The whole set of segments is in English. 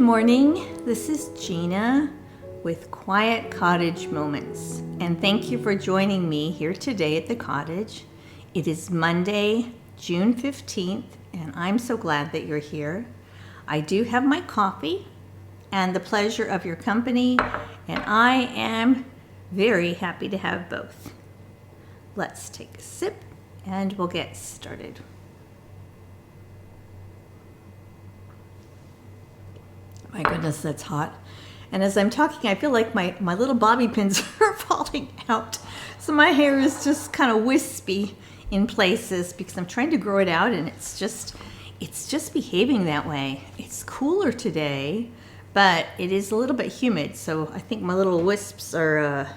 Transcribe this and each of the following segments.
morning. This is Gina with Quiet Cottage Moments, and thank you for joining me here today at the cottage. It is Monday, June 15th, and I'm so glad that you're here. I do have my coffee and the pleasure of your company, and I am very happy to have both. Let's take a sip and we'll get started. My goodness, that's hot. And as I'm talking, I feel like my little bobby pins are falling out. So my hair is just kind of wispy in places because I'm trying to grow it out, and it's just behaving that way. It's cooler today, but it is a little bit humid, so I think my little wisps are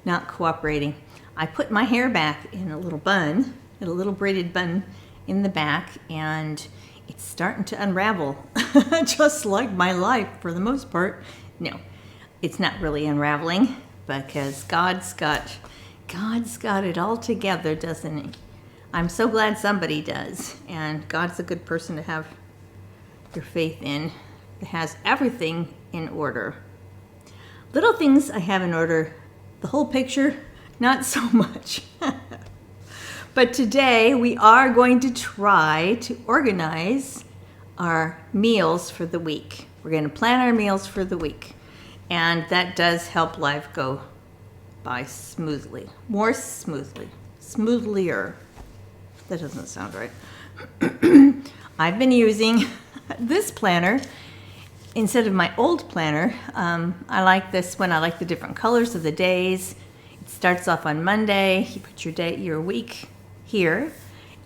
not cooperating. I put my hair back in a little bun, in a little braided bun in the back, and it's starting to unravel, just like my life for the most part. No, it's not really unraveling because God's got it all together, doesn't he? I'm so glad somebody does, and God's a good person to have your faith in. That has everything in order. Little things I have in order. The whole picture, not so much. But today we are going to try to organize our meals for the week. We're going to plan our meals for the week. And that does help life go by smoothly. More smoothly. Smoothier. That doesn't sound right. I've been using this planner instead of my old planner. I like this one. I like the different colors of the days. It starts off on Monday. You put your week here,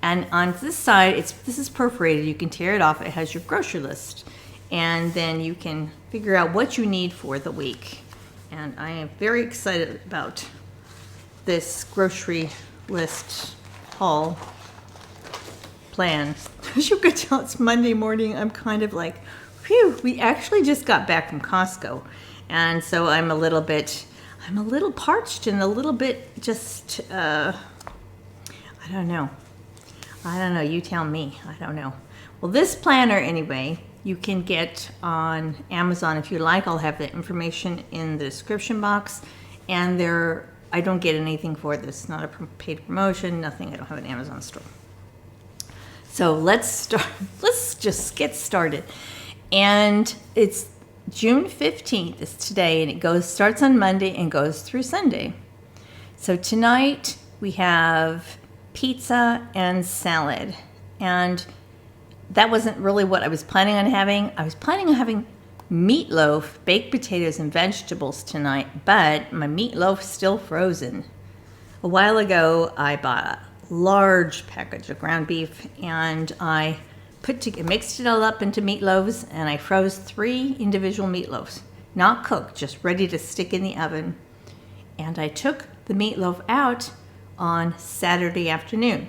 and on this side this is perforated. You can tear it off. It has your grocery list, and then you can figure out what you need for the week. And I am very excited about this grocery list haul plan. As you could tell, it's Monday morning. I'm kind of like, phew, we actually just got back from Costco, and so I'm a little parched and a little bit just I don't know. You tell me. I don't know. Well, this planner, anyway, you can get on Amazon if you like. I'll have the information in the description box. And I don't get anything for this. It's not a paid promotion, nothing. I don't have an Amazon store. So let's start. Let's just get started. And it's June 15th is today, and it starts on Monday and goes through Sunday. So tonight we have pizza and salad, and that wasn't really what I was planning on having. I was planning on having meatloaf, baked potatoes, and vegetables tonight, but my meatloaf's still frozen. A while ago, I bought a large package of ground beef, and I mixed it all up into meatloaves, and I froze 3 individual meatloaves, not cooked, just ready to stick in the oven. And I took the meatloaf out on Saturday afternoon.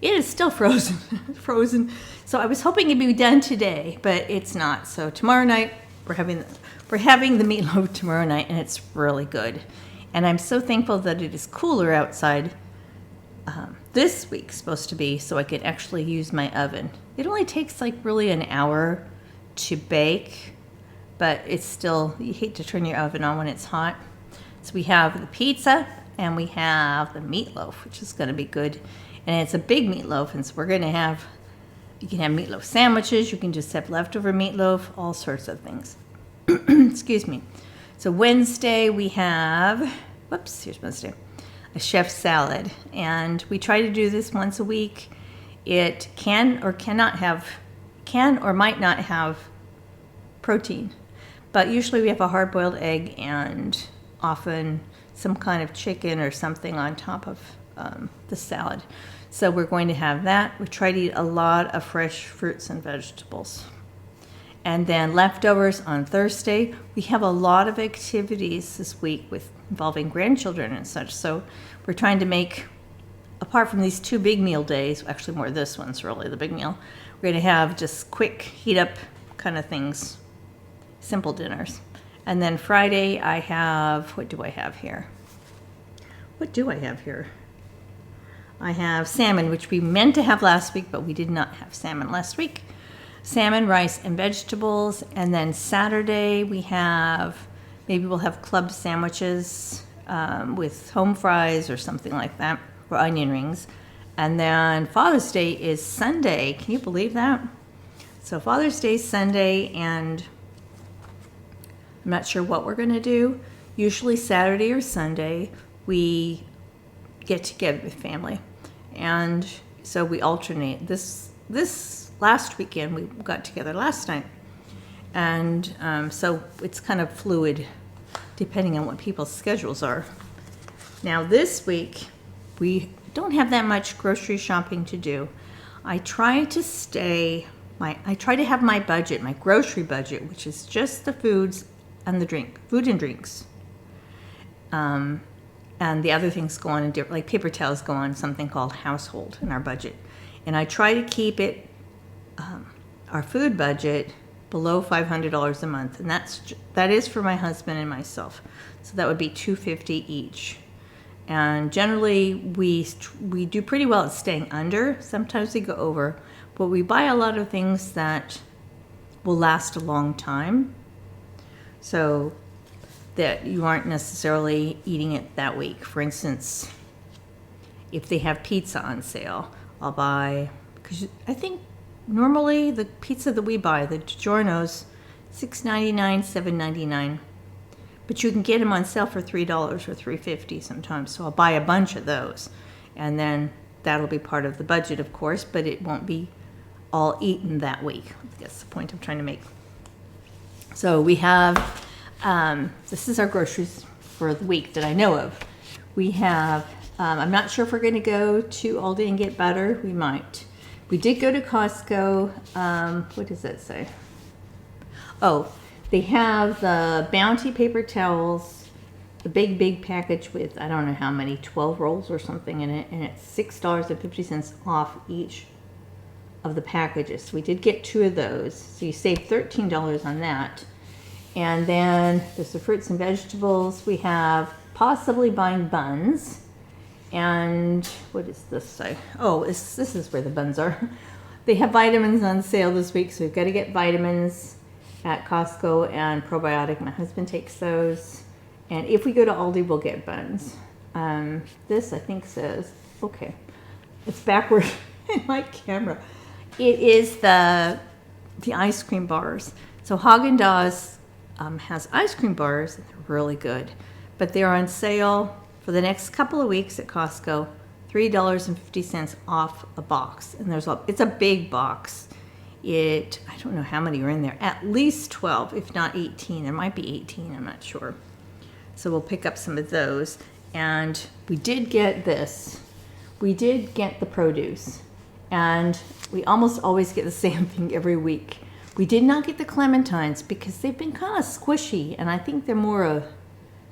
It is still frozen. So I was hoping it'd be done today, but it's not. So tomorrow night we're having the meatloaf tomorrow night, and it's really good. And I'm so thankful that it is cooler outside this week, supposed to be, so I could actually use my oven. It only takes like really an hour to bake, but it's still, you hate to turn your oven on when it's hot. So we have the pizza and we have the meatloaf, which is going to be good. And it's a big meatloaf, and so you can have meatloaf sandwiches, you can just have leftover meatloaf, all sorts of things. Excuse me. So Wednesday we have, here's Wednesday, a chef's salad. And we try to do this once a week. It can or might not have protein. But usually we have a hard-boiled egg and often some kind of chicken or something on top of the salad. So we're going to have that. We try to eat a lot of fresh fruits and vegetables. And then leftovers on Thursday. We have a lot of activities this week involving grandchildren and such. So we're trying to make, apart from these 2 big meal days, actually more this one's really the big meal, we're going to have just quick heat up kind of things, simple dinners. And then Friday I have, what do I have here? I have salmon, which we meant to have last week, but we did not have salmon last week. salmon, rice, and vegetables. And then Saturday maybe we'll have club sandwiches with home fries or something like that, or onion rings. And then Father's Day is Sunday. Can you believe that? So Father's Day is Sunday, and I'm not sure what we're going to do. Usually Saturday or Sunday, we get together with family. And so we alternate. This last weekend, we got together last night. And so it's kind of fluid depending on what people's schedules are. Now this week, we don't have that much grocery shopping to do. I try to have my budget, my grocery budget, which is just the food and drinks. And the other things go on like paper towels go on something called household in our budget. And I try to keep it, our food budget, below $500 a month. And that is for my husband and myself. So that would be $250 each. And generally we do pretty well at staying under. Sometimes we go over, but we buy a lot of things that will last a long time. So that you aren't necessarily eating it that week. For instance, if they have pizza on sale, I'll buy, because I think normally the pizza that we buy, the DiGiorno's, $6.99, $7.99. But you can get them on sale for $3 or $3.50 sometimes. So I'll buy a bunch of those. And then that'll be part of the budget, of course, but it won't be all eaten that week. That's the point I'm trying to make. So we have, this is our groceries for the week that I know of. We have, I'm not sure if we're going to go to Aldi and get butter. We might. We did go to Costco. What does that say? Oh, they have the Bounty paper towels, the big package with, I don't know how many, 12 rolls or something in it, and it's $6.50 off each of the packages. So we did get 2 of those, so you save $13 on that. And then there's the fruits and vegetables. We have possibly buying buns. And what does this say? Oh, this is where the buns are. They have vitamins on sale this week, so we've got to get vitamins at Costco and probiotic. My husband takes those. And if we go to Aldi, we'll get buns. This, I think, says, okay, it's backward in my camera. It is the ice cream bars. So Haagen-Dazs has ice cream bars, and they're really good. But they're on sale for the next couple of weeks at Costco, $3.50 off a box. And it's a big box. I don't know how many are in there. At least 12, if not 18. There might be 18, I'm not sure. So we'll pick up some of those. And we did get this. We did get the produce. And we almost always get the same thing every week. We did not get the clementines because they've been kind of squishy. And I think they're more a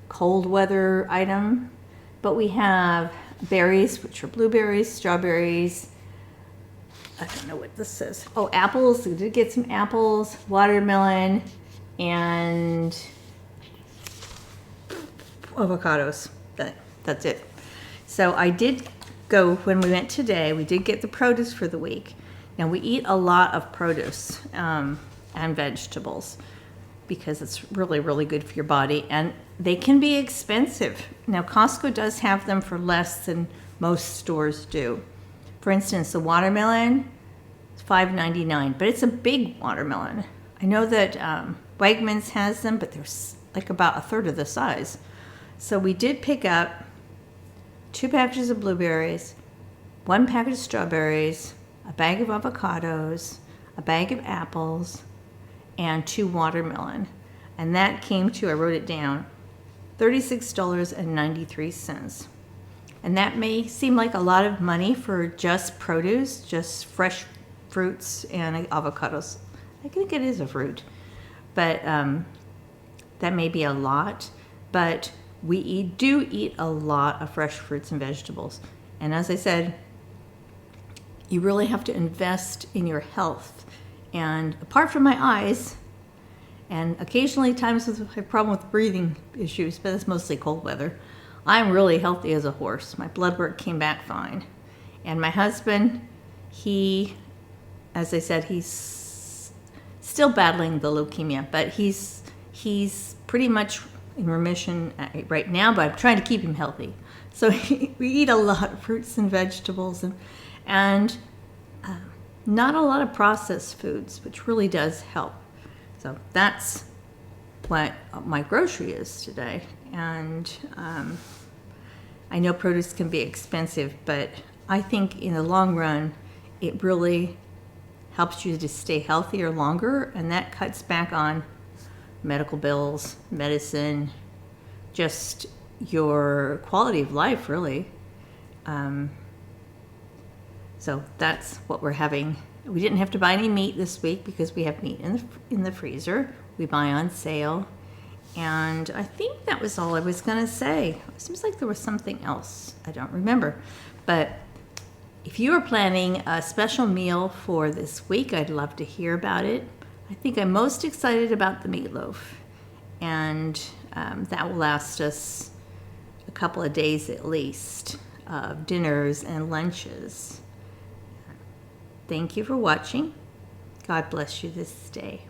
cold weather item. But we have berries, which are blueberries, strawberries. I don't know what this says. Oh, apples. We did get some apples, watermelon, and avocados. That's it. So I did go, when we went today, we did get the produce for the week. Now we eat a lot of produce and vegetables because it's really, really good for your body. And they can be expensive. Now Costco does have them for less than most stores do. For instance, the watermelon is $5.99, but it's a big watermelon. I know that Wegmans has them, but they're like about a third of the size. So we did pick up 2 packages of blueberries, 1 package of strawberries, a bag of avocados, a bag of apples, and 2 watermelon. And that came to, I wrote it down, $36.93. And that may seem like a lot of money for just produce, just fresh fruits and avocados. I think it is a fruit, but that may be a lot. But we do eat a lot of fresh fruits and vegetables. And as I said, you really have to invest in your health. And apart from my eyes, and occasionally times I have a problem with breathing issues, but it's mostly cold weather, I'm really healthy as a horse. My blood work came back fine. And my husband, as I said, he's still battling the leukemia, but he's pretty much in remission right now, but I'm trying to keep him healthy. So we eat a lot of fruits and vegetables and not a lot of processed foods, which really does help. So that's what my grocery is today. And I know produce can be expensive, but I think in the long run, it really helps you to stay healthier longer, and that cuts back on medical bills, medicine, just your quality of life, really. So that's what we're having. We didn't have to buy any meat this week because we have meat in the freezer. We buy on sale. And I think that was all I was going to say. It seems like there was something else. I don't remember. But if you are planning a special meal for this week, I'd love to hear about it. I think I'm most excited about the meatloaf. And that will last us a couple of days at least of dinners and lunches. Thank you for watching. God bless you this day.